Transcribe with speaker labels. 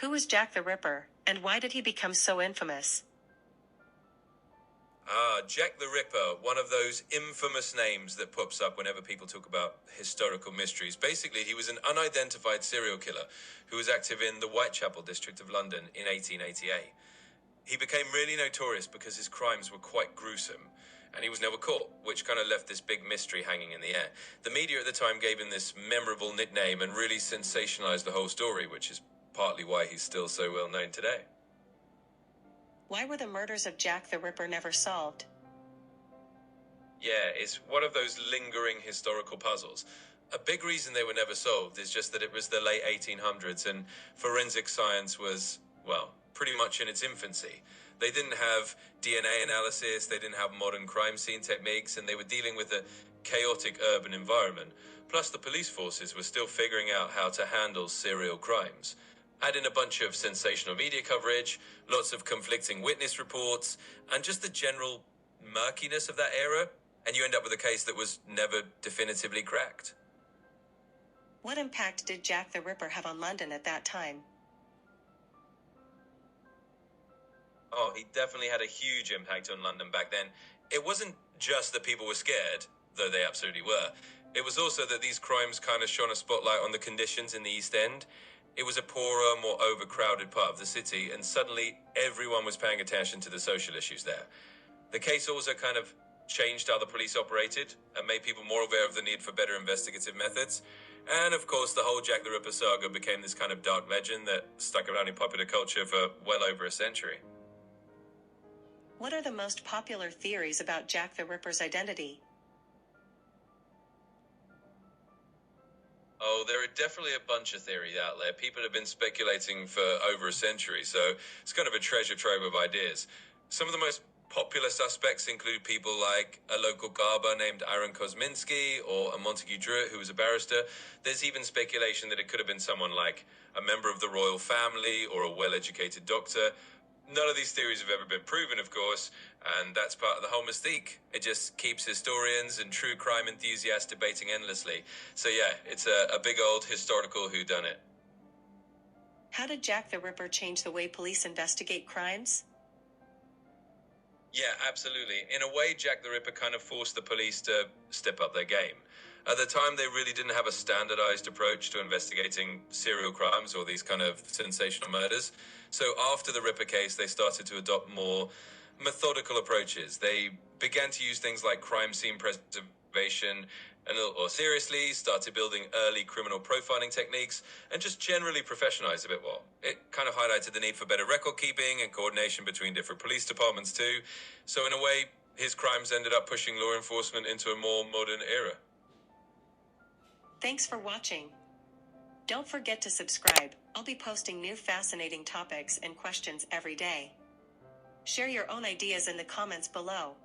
Speaker 1: Who was Jack the Ripper, and why did he become so infamous?
Speaker 2: Jack the Ripper, one of those infamous names that pops up whenever people talk about historical mysteries. Basically, he was an unidentified serial killer who was active in the Whitechapel district of London in 1888. He became really notorious because his crimes were quite gruesome, and he was never caught, which kind of left this big mystery hanging in the air. The media at the time gave him this memorable nickname and really sensationalized the whole story, which is partly why he's still so well known today.
Speaker 1: Why were the murders of Jack the Ripper never solved?
Speaker 2: Yeah, it's one of those lingering historical puzzles. A big reason they were never solved is just that it was the late 1800s and forensic science was, well, pretty much in its infancy. They didn't have DNA analysis, they didn't have modern crime scene techniques, and they were dealing with a chaotic urban environment. Plus, the police forces were still figuring out how to handle serial crimes. Add in a bunch of sensational media coverage, lots of conflicting witness reports, and just the general murkiness of that era, and you end up with a case that was never definitively cracked.
Speaker 1: What impact did Jack the Ripper have on London at that time?
Speaker 2: Oh, he definitely had a huge impact on London back then. It wasn't just that people were scared, though they absolutely were. It was also that these crimes kind of shone a spotlight on the conditions in the East End. It was a poorer, more overcrowded part of the city, and suddenly everyone was paying attention to the social issues there. The case also kind of changed how the police operated and made people more aware of the need for better investigative methods. And of course, the whole Jack the Ripper saga became this kind of dark legend that stuck around in popular culture for well over a century.
Speaker 1: What are the most popular theories about Jack the Ripper's identity?
Speaker 2: Oh, there are definitely a bunch of theories out there. People have been speculating for over a century, so it's kind of a treasure trove of ideas. Some of the most popular suspects include people like a local garber named Aaron Kosminski or a Montague Druitt who was a barrister. There's even speculation that it could have been someone like a member of the royal family or a well-educated doctor. None of these theories have ever been proven, of course, and that's part of the whole mystique. It just keeps historians and true crime enthusiasts debating endlessly. So yeah, it's a big old historical whodunit.
Speaker 1: How did Jack the Ripper change the way police investigate crimes?
Speaker 2: Yeah, absolutely. In a way, Jack the Ripper kind of forced the police to step up their game. At the time, they really didn't have a standardized approach to investigating serial crimes or these kind of sensational murders. So after the Ripper case, they started to adopt more methodical approaches. They began to use things like crime scene preservation and or seriously started building early criminal profiling techniques and just generally professionalized a bit more. It kind of highlighted the need for better record keeping and coordination between different police departments too. So in a way, his crimes ended up pushing law enforcement into a more modern era.
Speaker 1: Thanks for watching. Don't forget to subscribe. I'll be posting new fascinating topics and questions every day. Share your own ideas in the comments below.